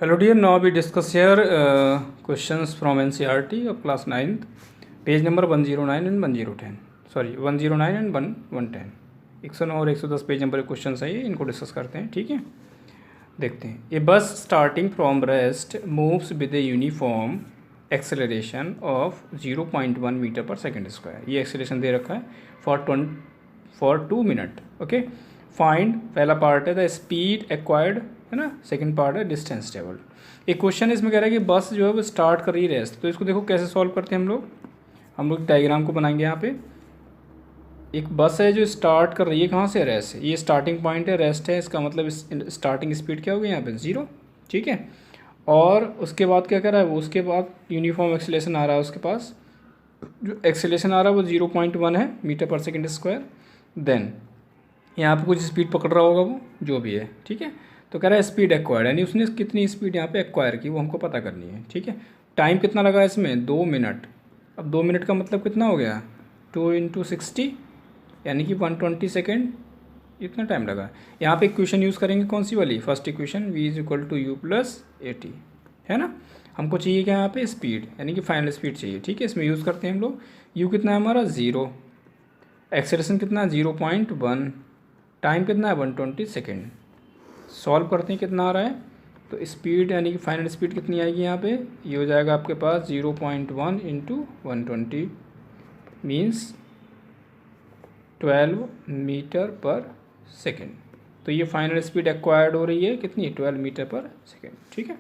Hello dear, now we discuss here questions from NCERT of class 9th, page number 109 and 1010. Sorry, 109 and 110. 109 और 110 page number के question है ये, इनको discuss करते हैं। ठीक है, देखते हैं। A bus starting from rest moves with a uniform acceleration of 0.1 metre per second square. ये एक्सेलरेशन दे रखा है फॉर 2 मिनट। ओके, फाइंड, पहला पार्ट है द स्पीड एक्वायर्ड, है ना। सेकंड पार्ट है डिस्टेंस टेबल। एक क्वेश्चन इसमें कह रहा है कि बस जो है वो स्टार्ट कर रही है रेस्ट। तो इसको देखो कैसे सॉल्व करते हैं हम लोग डायग्राम को बनाएंगे। यहाँ पे एक बस है जो स्टार्ट कर रही है, कहाँ से? रेस्ट से। ये स्टार्टिंग पॉइंट है, रेस्ट है, इसका मतलब स्टार्टिंग स्पीड क्या होगी यहाँ पे? 0। ठीक है, और उसके बाद क्या कर रहा है वो? उसके बाद यूनिफॉर्म एक्सेलरेशन आ रहा है उसके पास। जो एक्सेलरेशन आ रहा है वो 0.1 है metre per second square. Then यहाँ पे कुछ स्पीड पकड़ रहा होगा वो, जो भी है। ठीक है, तो कह रहा है स्पीड एक्वायर्ड, यानी उसने कितनी स्पीड यहाँ पे एक्वायर की वो हमको पता करनी है। ठीक है, टाइम कितना लगा इसमें? 2 मिनट। अब 2 मिनट का मतलब कितना हो गया? 2 × 60, यानी कि 120 सेकेंड, इतना टाइम लगा। यहाँ पे इक्वेशन यूज़ करेंगे, कौन सी वाली? First equation, v = u + at, है ना। हमको चाहिए क्या यहाँ पे? स्पीड, यानी कि फाइनल स्पीड चाहिए। ठीक है, इसमें यूज़ करते हैं हम लोग। u कितना है हमारा? 0। एक्सेलरेशन कितना है? 0.1। टाइम कितना है? 120 सेकेंड। सॉल्व करते हैं कितना आ रहा है। तो स्पीड यानी कि फाइनल स्पीड कितनी आएगी यहाँ पे? ये हो जाएगा आपके पास 0.1 × 120 मीन्स 12 मीटर पर सेकेंड। तो ये फाइनल स्पीड एक्वायर्ड हो रही है कितनी? 12 मीटर पर सेकेंड। ठीक है,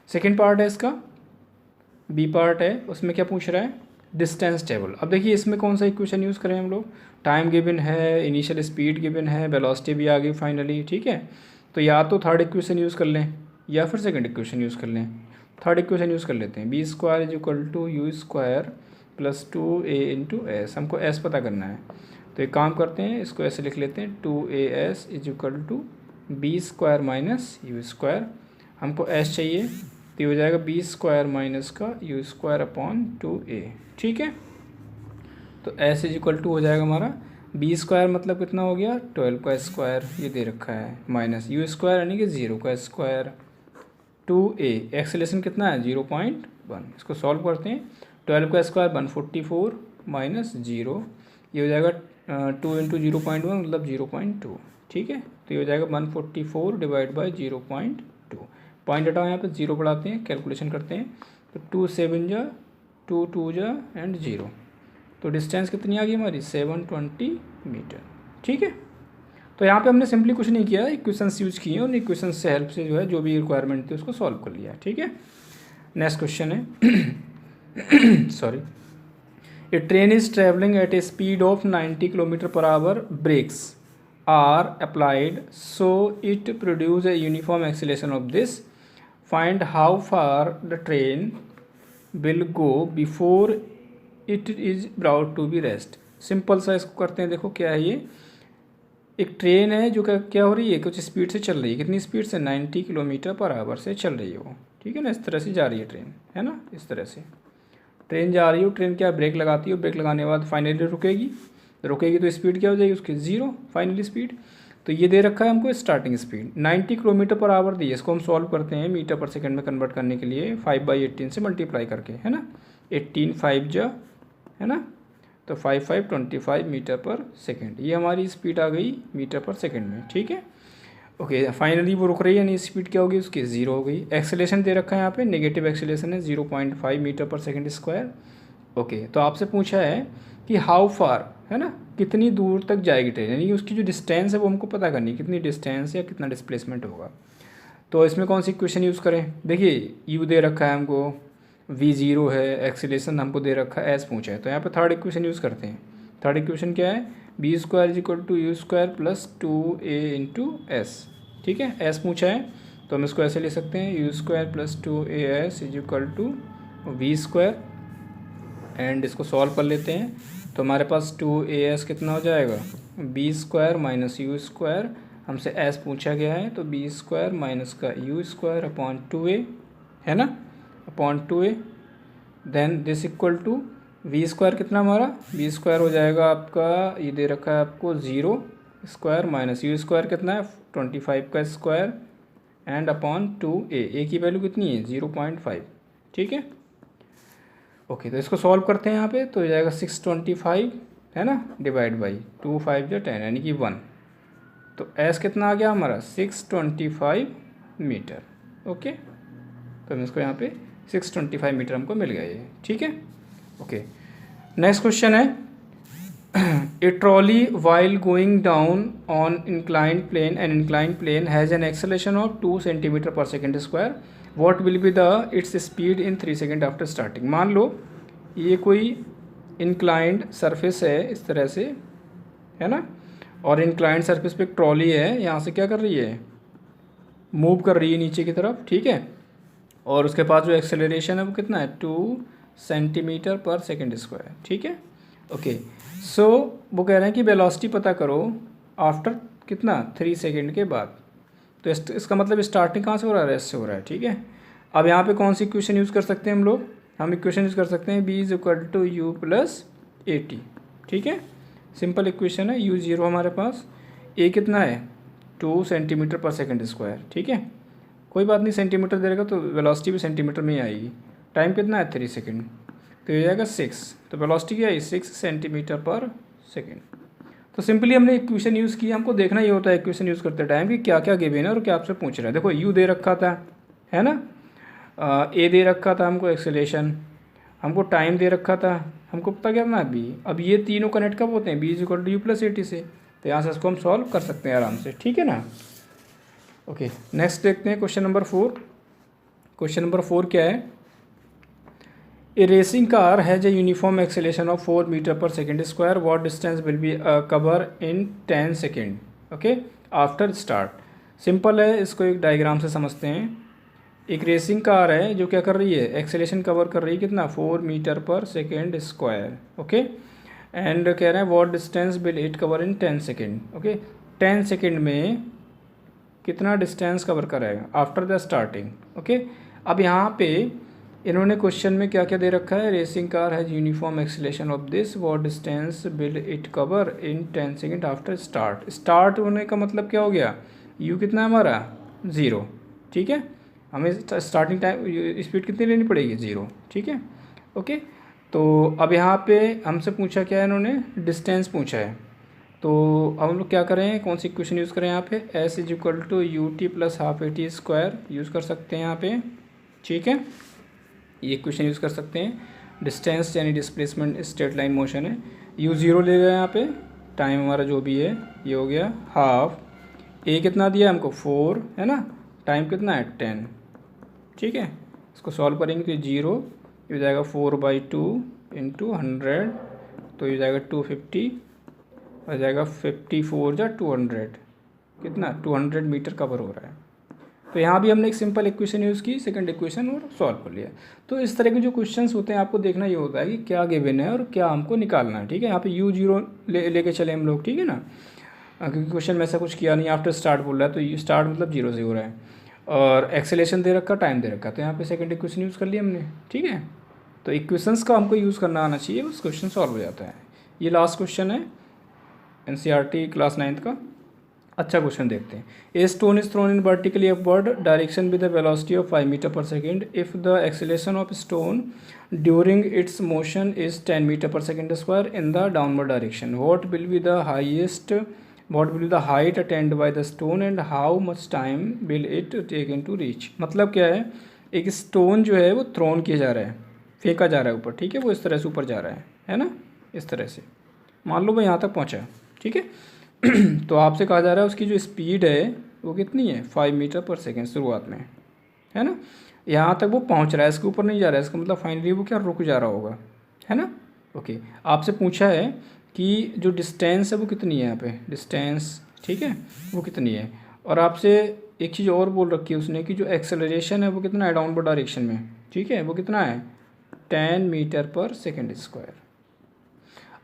सेकेंड पार्ट है इसका, बी पार्ट है, उसमें क्या पूछ रहा है? Distance table. अब देखिए इसमें कौन सा इक्वेशन यूज़ करें हम लोग? टाइम गिवन है, इनिशियल स्पीड गिवन है, वेलोसिटी भी आ गई फाइनली। ठीक है, तो या तो थर्ड इक्वेशन यूज़ कर लें या फिर सेकंड इक्वेशन यूज़ कर लें। थर्ड इक्वेशन यूज़ कर लेते हैं। b² = u² + 2a × s। हमको s पता करना है, तो एक काम करते हैं, इसको ऐसे लिख लेते हैं, 2as = b² - u²। हमको s चाहिए, तो ये हो जाएगा b² - का u² / 2a। ठीक है, तो s = हो जाएगा हमारा b² मतलब कितना हो गया? 12 का स्क्वायर, ये दे रखा है, माइनस u² यानी कि 0 का स्क्वायर, 2a। एक्सेलरेशन कितना है? 0.1। इसको सॉल्व करते हैं। 12 का स्क्वायर 144 माइनस 0, ये हो जाएगा 2 × 0.1 मतलब 0.2। ठीक है, तो ये हो जाएगा 144 / 0.2। पॉइंट हटाओ, यहाँ पे 0 बढ़ाते हैं, कैलकुलेशन करते हैं। तो 2 7 जा, 2 2 जा एंड 0। तो डिस्टेंस कितनी आ गई हमारी? 720 मीटर। ठीक है, तो यहाँ पे हमने सिंपली कुछ नहीं किया, इक्वेशंस यूज किए और इक्वेशंस से हेल्प से जो है जो भी रिक्वायरमेंट थी उसको सॉल्व कर लिया। ठीक है, नेक्स्ट क्वेश्चन है sorry. A train is travelling at a speed of 90 km/h। Brakes are applied so it produce a uniform acceleration of this. Find how far the train will go before it is brought to be rest. Simple सा इसको करते हैं। देखो क्या है ये, एक train है जो क्या हो रही है? कुछ स्पीड से चल रही है। कितनी स्पीड से? 90 km/h से चल रही है वो। ठीक है ना, इस तरह से जा रही है ट्रेन, है ना, इस तरह से ट्रेन जा रही है। ट्रेन क्या ब्रेक लगाती है, ब्रेक लगाने के बाद फाइनली रुकेगी। तो स्पीड क्या हो जाएगी उसकी? 0 फाइनली स्पीड। तो ये दे रखा है हमको स्टार्टिंग स्पीड 90 km/h दी है। इसको हम सॉल्व करते हैं मीटर पर सेकेंड में कन्वर्ट करने के लिए 5/18 से मल्टीप्लाई करके, है ना। 18 5 जा, है ना, तो 5 5 25 मीटर पर सेकेंड। ये हमारी स्पीड आ गई मीटर पर सेकेंड में। ठीक है, ओके, फाइनली वो रुक रही है, यानी स्पीड क्या होगी उसकी? 0 हो गई। एक्सेलरेशन दे रखा है यहाँ पे, नेगेटिव एक्सेलरेशन है 0.5 metre per second square. Okay, तो आपसे पूछा है कि हाउ फार, है ना, कितनी दूर तक जाएगी ट्रेन, यानी कि उसकी जो डिस्टेंस है वो हमको पता करनी है, कितनी डिस्टेंस या कितना डिस्प्लेसमेंट होगा। तो इसमें कौन सी इक्वेशन यूज़ करें? देखिए यू दे रखा है हमको, v 0 है, एक्सीलरेशन हमको दे रखा है, s पूछा है। तो यहाँ पे थर्ड इक्वेशन यूज़ करते हैं। थर्ड इक्वेशन क्या है? b² = u² + 2a × s। ठीक है, s पूछा है तो हम इसको ऐसे ले सकते हैं, u² + 2as = v²। एंड इसको सॉल्व कर लेते हैं, तो हमारे पास 2as कितना हो जाएगा? b² - u²। हमसे s पूछा गया है, तो b² - का u² / 2a, है ना, upon 2a। Then this equal to v² कितना हमारा? v² हो जाएगा आपका, ये दे रखा है आपको 0² - u² कितना है? 25 का स्क्वायर एंड अपॉन 2a, ए की वैल्यू कितनी है 0.5, ठीक है। ओके, तो इसको सॉल्व करते हैं यहाँ पे, तो हो जाएगा 625 है ना, डिवाइड बाई 2 5 जो 10 यानी कि 1, तो एस कितना आ गया हमारा 625 मीटर। ओके, तो हम इसको यहाँ पे 625 मीटर हमको मिल गया ये, ठीक है। ओके, नेक्स्ट क्वेश्चन है a trolley while going down on inclined plane, an inclined plane has an acceleration of 2 centimetre per second square, what will be the its speed in 3 second after starting. मान लो ये कोई inclined surface है इस तरह से, है ना, और इंक्लाइंड सरफेस पे एक ट्रॉली है, यहाँ से क्या कर रही है, मूव कर रही है नीचे की तरफ, ठीक है, और उसके पास जो एक्सेलरेशन है वो कितना है 2 सेंटीमीटर पर सेकेंड स्क्वायर, ठीक है। ओके, सो वो कह रहे हैं कि वेलोसिटी पता करो आफ्टर कितना 3 सेकेंड के बाद, तो इसका मतलब स्टार्टिंग कहाँ से हो रहा है, रेस्ट से हो रहा है, ठीक है। अब यहाँ पे कौन सी इक्वेशन यूज़ कर सकते हैं हम लोग, हम इक्वेशन यूज़ कर सकते हैं b = u + at, ठीक है, सिंपल इक्वेशन है। u0 हमारे पास, a कितना है 2 सेंटीमीटर पर सेकेंड स्क्वायर, ठीक है, कोई बात नहीं, सेंटीमीटर दे रहेगा तो वेलोसिटी भी सेंटीमीटर में ही आएगी। टाइम कितना है 3 सेकेंड, तो ये जाएगा 6, तो वेलोसिटी क्या है 6 सेंटीमीटर पर सेकेंड। तो सिंपली हमने इक्वेशन यूज़ की, हमको देखना ये होता है इक्वेशन यूज़ करते टाइम कि क्या क्या गिवन है और क्या आपसे पूछ रहा है। देखो u दे रखा था, है ना, a दे रखा था हमको एक्सेलेरेशन, हमको टाइम दे रखा था, हमको पता करना है b। अब ये तीनों कनेक्ट कब होते हैं, b = u + at से, तो यहाँ से इसको हम सॉल्व कर सकते हैं आराम से, ठीक है ना। ओके, नेक्स्ट देखते हैं क्वेश्चन नंबर 4। क्वेश्चन नंबर 4 क्या है, a racing car has a uniform acceleration of 4 metre per second square, what distance will be cover in 10 second, okay, after start. Simple है, इसको एक डायग्राम से समझते हैं। एक रेसिंग कार है जो क्या कर रही है, एक्सेलेरेशन कवर कर रही है कितना 4 metre per second square, okay, and कह रहे हैं what distance will it cover in 10 second, okay, 10 second में कितना डिस्टेंस कवर करेगा आफ्टर द स्टार्टिंग, ओके। अब यहाँ पे इन्होंने क्वेश्चन में क्या क्या दे रखा है, racing car has uniform acceleration of this, what distance will it cover in 10 second after start. Start होने का मतलब क्या हो गया, u कितना है हमारा 0, ठीक है, हमें स्टार्टिंग टाइम स्पीड कितनी लेनी पड़ेगी 0, ठीक है। ओके, तो अब यहाँ पे हमसे पूछा क्या है, इन्होंने डिस्टेंस पूछा है, तो अब हम लोग क्या करें, कौन सी इक्वेशन यूज़ करें यहाँ पे, s = ut + ½ at² यूज़ कर सकते हैं यहाँ पे, ठीक है, ये इक्वेशन यूज़ कर सकते हैं। डिस्टेंस यानी डिस्प्लेसमेंट स्ट्रेट लाइन मोशन है, u0 ले गया यहाँ पे, टाइम हमारा जो भी है ये हो गया हाफ, a कितना दिया हमको 4, है ना, टाइम कितना है 10, ठीक है। इसको सॉल्व करेंगे तो 0 ये हो जाएगा 4/2 × 100, तो ये जाएगा 250, हो जाएगा 54 या 200, कितना 200 मीटर कवर हो रहा है। तो यहाँ भी हमने एक सिंपल इक्वेशन यूज़ की, सेकंड इक्वेशन, और सॉल्व कर लिया। तो इस तरह के जो क्वेश्चंस होते हैं आपको देखना ये होता है कि क्या गिवन है और क्या हमको निकालना है, ठीक है। यहाँ पे u0 लेके चले हम लोग, ठीक है ना, क्योंकि क्वेश्चन में ऐसा कुछ किया नहीं, आफ्टर स्टार्ट बोल रहा है, तो स्टार्ट मतलब 0 से हो रहा है, और एक्सेलेरेशन दे रखा, टाइम दे रखा, तो यहाँ पे सेकंड इक्वेशन यूज़ कर लिया हमने, ठीक है। तो इक्वेशंस का हमको यूज़ करना आना चाहिए, उस क्वेश्चन सॉल्व हो जाता है। ये लास्ट क्वेश्चन है NCERT क्लास 9th का। अच्छा क्वेश्चन देखते हैं। A stone is thrown in vertically upward direction with the velocity of 5 metre per second if the acceleration of stone during its motion is 10 metre per second square in the downward direction, what will be the height attained by the stone and how much time will it taken to reach. मतलब क्या है, एक stone जो है वो throne किया जा रहा है, फेंका जा रहा है ऊपर, ठीक है, वो इस तरह से ऊपर जा रहा है ना, इस तरह से मान लो मैं यहाँ तक पहुँचा, ठीक है। तो आपसे कहा जा रहा है उसकी जो स्पीड है वो कितनी है 5 मीटर पर सेकेंड शुरुआत में, है ना, यहाँ तक वो पहुँच रहा है, इसके ऊपर नहीं जा रहा है, इसका मतलब फाइनली वो क्या रुक जा रहा होगा, है ना। ओके, आपसे पूछा है कि जो डिस्टेंस है वो कितनी है, यहाँ पे डिस्टेंस, ठीक है, वो कितनी है, और आपसे एक चीज़ और बोल रखी है उसने कि जो एक्सेलरेशन है वो कितना है डाउनवर्ड डायरेक्शन में, ठीक है, वो कितना है 10 मीटर पर सेकेंड स्क्वायर।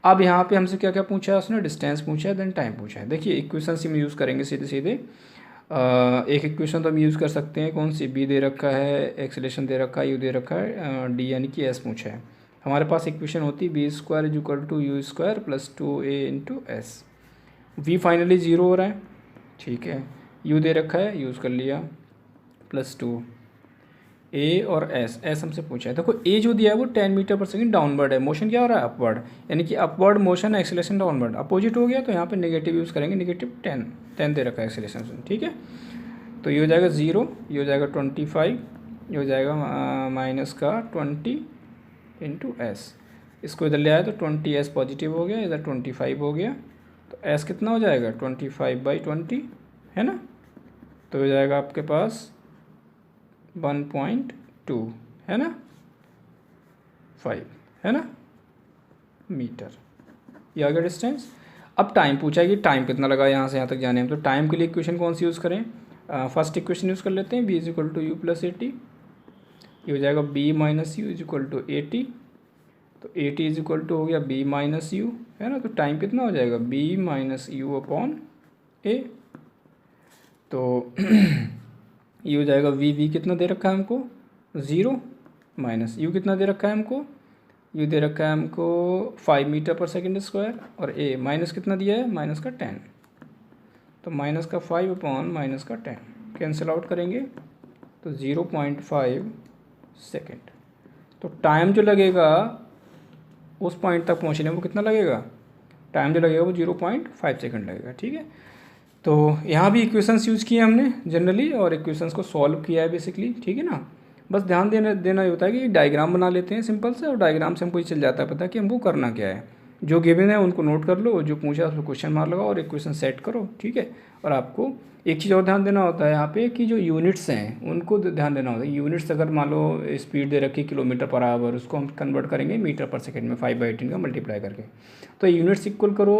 अब यहाँ पे हमसे क्या क्या पूछा है उसने, डिस्टेंस पूछा है, देन टाइम पूछा है। देखिए इक्वेशन हम यूज़ करेंगे सीधे सीधे। एक इक्वेशन तो हम यूज़ कर सकते हैं, कौन सी, बी दे रखा है, एक्सेलरेशन दे रखा है, यू दे रखा है, डी यानी कि एस पूछा है। हमारे पास इक्वेशन होती है b² = u² + 2a × s। v finally 0 हो रहा है, ठीक है, u दे रखा है, यूज़ कर लिया, +2। ए और एस हमसे पूछा है। देखो ए जो दिया है वो 10 मीटर पर सेकंड डाउनवर्ड है, मोशन क्या हो रहा है अपवर्ड, यानी कि upward motion acceleration downward, opposite हो गया तो यहाँ पे नेगेटिव यूज़ करेंगे, -10 दे रखा है एक्सेलरेशन, ठीक है। तो ये हो जाएगा 0, ये हो जाएगा 25, ये हो जाएगा -20 इंटू एस। इसको इधर ले आया तो 20 पॉजिटिव हो गया, इधर 25 हो गया, तो एस कितना हो जाएगा 25/20 है ना। तो हो जाएगा आपके पास 1.2 है ना, 5 है ना मीटर, ये आ गया डिस्टेंस। अब टाइम पूछा है कि टाइम कितना लगा यहाँ से यहाँ तक जाने में, तो टाइम के लिए इक्वेशन कौन सी यूज़ करें, फर्स्ट इक्वेशन यूज़ कर लेते हैं, b = u + 80, ये हो जाएगा b - u = 80, तो 80 हो गया b - u है ना, तो टाइम कितना हो जाएगा b - u/a। तो ये हो जाएगा v कितना दे रखा है हमको 0, माइनस u कितना दे रखा है हमको, u दे रखा है हमको 5 मीटर पर सेकंड स्क्वायर, और a माइनस कितना दिया है -10, तो -5/- -10 कैंसिल आउट करेंगे तो 0.5 सेकेंड। तो टाइम जो लगेगा उस पॉइंट तक पहुंचने में वो कितना लगेगा, टाइम जो लगेगा वो 0.5 सेकेंड लगेगा, ठीक है। तो यहाँ भी इक्वेशंस यूज़ किए हमने जनरली, और इक्वेशंस को सॉल्व किया है बेसिकली, ठीक है ना। बस ध्यान देना ये होता है कि डायग्राम बना लेते हैं सिंपल से, और डायग्राम से हमको ये चल जाता है पता कि हमको करना क्या है। जो गिवन है उनको नोट कर लो, जो पूछा उसको क्वेश्चन मार्क लगाओ और इक्वेशन सेट करो, ठीक है। और आपको एक चीज़ और ध्यान देना होता है यहाँ पे कि जो यूनिट्स हैं उनको ध्यान देना होता है। यूनिट्स अगर मान लो स्पीड दे रखी km/h, उसको हम कन्वर्ट करेंगे मीटर पर सेकेंड में 5/18 का मल्टीप्लाई करके, तो यूनिट्स इक्वल करो,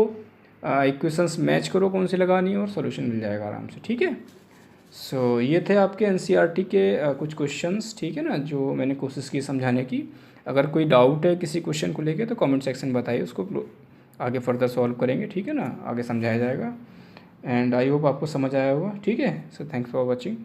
इक्वेशंस मैच करो कौन सी लगानी है, और सॉल्यूशन मिल जाएगा आराम से, ठीक है। सो ये थे आपके एनसीईआरटी के कुछ क्वेश्चंस, ठीक है ना, जो मैंने कोशिश की समझाने की। अगर कोई डाउट है किसी क्वेश्चन को लेके तो कमेंट सेक्शन में बताइए, उसको आगे फर्दर सॉल्व करेंगे, ठीक है ना, आगे समझाया जाएगा। एंड आई होप आपको समझ आया होगा, ठीक है। So thanks for watching.